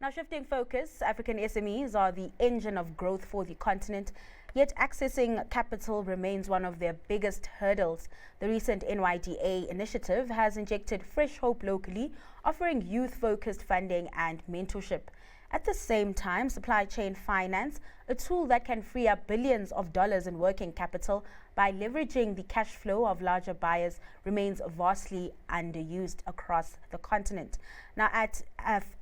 Now, shifting focus, African SMEs are the engine of growth for the continent, yet accessing capital remains one of their biggest hurdles. The recent NYDA initiative has injected fresh hope locally, offering youth-focused funding and mentorship. At the same time, supply chain finance, a tool that can free up billions of dollars in working capital by leveraging the cash flow of larger buyers, remains vastly underused across the continent. Now, at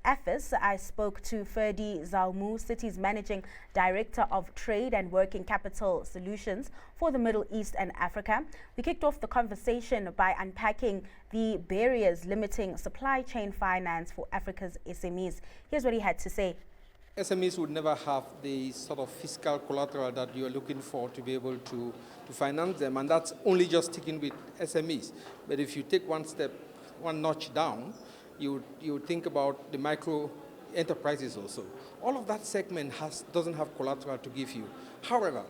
AFIS, I spoke to Ferdinand Zaumu, CITI's Managing Director of Trade and Working Capital Solutions for the Middle East and Africa. We kicked off the conversation by unpacking the barriers limiting supply chain finance for Africa's SMEs. Here's what he had to say. SMEs would never have the sort of fiscal collateral that you're looking for to be able to finance them, and that's only just sticking with SMEs. But if you take one notch down, you think about the micro enterprises also. All of that segment doesn't have collateral to give you. However,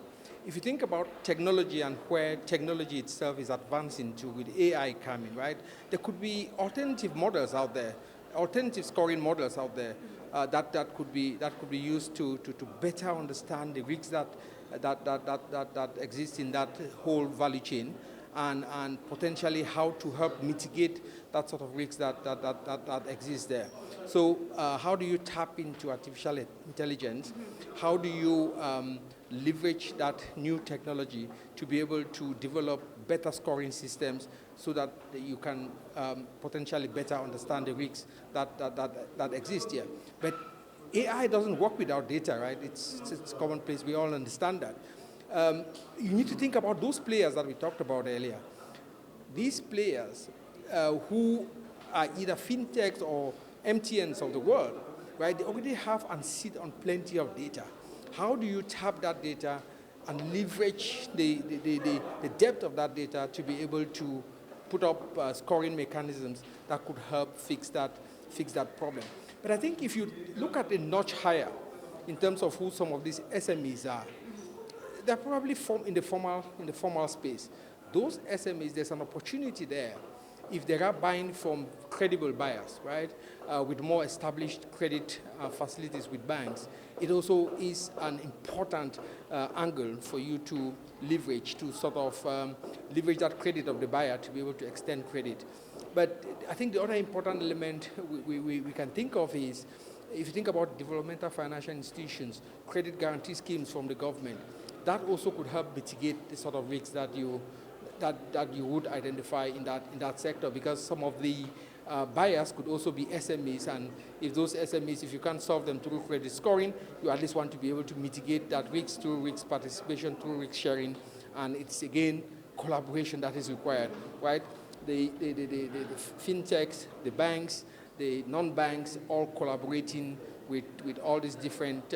if you think about technology and where technology itself is advancing to with AI coming, right, there could be alternative models out there, alternative scoring models out there that could be used to better understand the risks that exist in that whole value chain, and potentially how to help mitigate that sort of risk that exists there. So how do you tap into artificial intelligence? How do you leverage that new technology to be able to develop better scoring systems so that you can potentially better understand the risks that exist here? But AI doesn't work without data, right? It's commonplace. We all understand that. You need to think about those players that we talked about earlier. These players who are either fintechs or MTNs of the world, right? They already have and sit on plenty of data. How do you tap that data and leverage the depth of that data to be able to put up scoring mechanisms that could help fix that problem? But I think if you look at a notch higher in terms of who some of these SMEs are, they're probably in the formal space. Those SMEs, there's an opportunity there if they are buying from credible buyers, right, with more established credit facilities with banks. It also is an important angle for you to leverage, to sort of leverage that credit of the buyer to be able to extend credit. But I think the other important element we can think of is, if you think about developmental financial institutions, credit guarantee schemes from the government, that also could help mitigate the sort of risks that you would identify in that sector, because some of the buyers could also be SMEs, and if those SMEs, if you can't solve them through credit scoring, you at least want to be able to mitigate that risk through risk participation, through risk sharing, and it's again collaboration that is required, right? The fintechs, the banks, the non-banks, all collaborating with all these different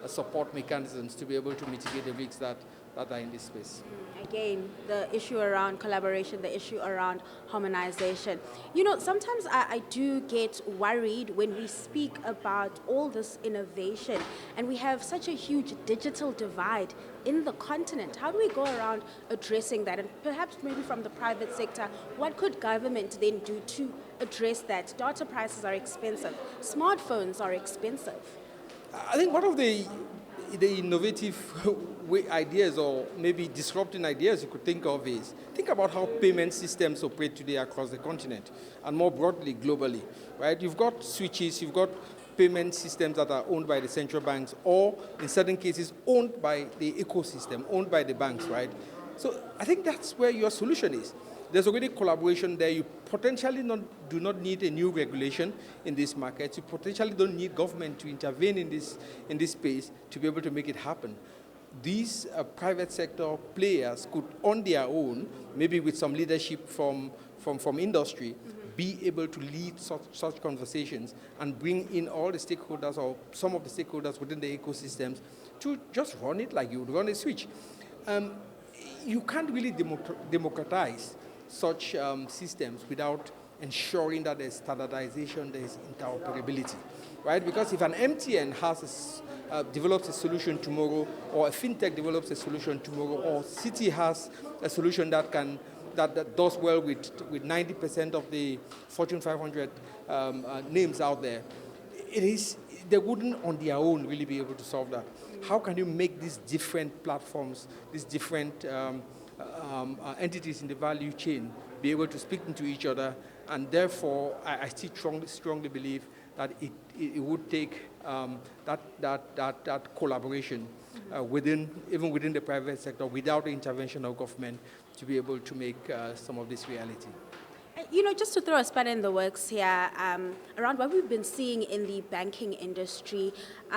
support mechanisms to be able to mitigate the risks that are in this space. Again, the issue around collaboration, the issue around harmonization. You know, sometimes I do get worried when we speak about all this innovation and we have such a huge digital divide in the continent. How do we go around addressing that? And perhaps maybe from the private sector, what could government then do to address that? Data prices are expensive. Smartphones are expensive. I think one of the innovative ideas, or maybe disrupting ideas you could think of, is think about how payment systems operate today across the continent and more broadly globally, right? You've got switches, you've got payment systems that are owned by the central banks, or in certain cases owned by the ecosystem, owned by the banks, right? So I think that's where your solution is. There's already collaboration there. You potentially do not need a new regulation in this market. You potentially don't need government to intervene in this space to be able to make it happen. These private sector players could, on their own, maybe with some leadership from industry, be able to lead such conversations and bring in all the stakeholders, or some of the stakeholders within the ecosystems, to just run it like you would run a switch. You can't really democratize such systems without ensuring that there's standardization, there's interoperability, right? Because if an MTN develops a solution tomorrow, or a fintech develops a solution tomorrow, or CITI has a solution that does well with 90% of the Fortune 500 names out there, they wouldn't on their own really be able to solve that. How can you make these different platforms, these different entities in the value chain be able to speak into each other? And therefore, I still strongly believe that it would take that collaboration even within the private sector, without the intervention of government, to be able to make some of this reality. You know, just to throw a spanner in the works here, around what we've been seeing in the banking industry,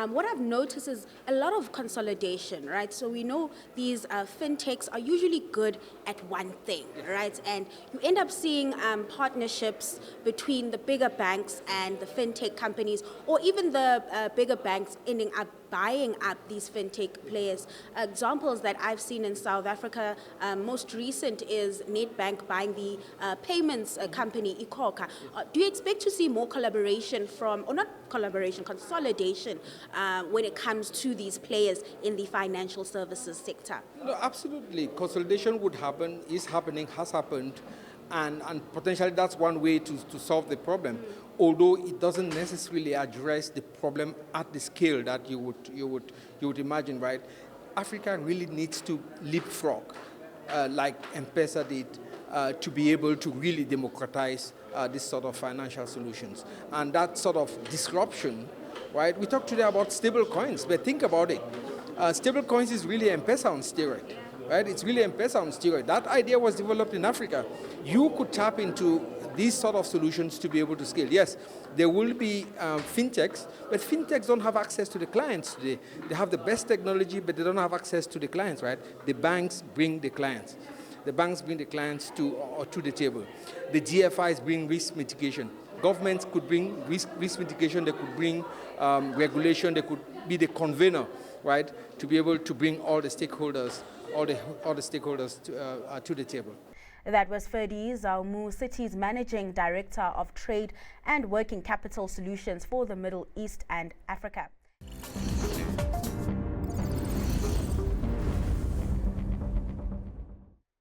what I've noticed is a lot of consolidation, right? So we know these fintechs are usually good at one thing, right? And you end up seeing partnerships between the bigger banks and the fintech companies, or even the bigger banks ending up buying up these fintech players. Examples that I've seen in South Africa, most recent is Nedbank buying the payments company iKhokha. Do you expect to see more collaboration or not collaboration, consolidation when it comes to these players in the financial services sector? No, absolutely. Consolidation would happen, is happening, has happened, and potentially that's one way to solve the problem. Although it doesn't necessarily address the problem at the scale that you would imagine, right? Africa really needs to leapfrog, like M-Pesa did, to be able to really democratize this sort of financial solutions. And that sort of disruption, right? We talked today about stable coins, but think about it. Stable coins is really M-Pesa on steroid, right? It's really M-Pesa on steroid. That idea was developed in Africa. You could tap into these sort of solutions to be able to scale. Yes, there will be fintechs, but fintechs don't have access to the clients today. They have the best technology, but they don't have access to the clients, right? The banks bring the clients. The banks bring the clients to the table. The GFIs bring risk mitigation. Governments could bring risk mitigation. They could bring regulation. They could be the convener, right, to be able to bring all the stakeholders, to the table. That was Ferdinand Zaumu, CITI's Managing Director of Trade and Working Capital Solutions for the Middle East and Africa.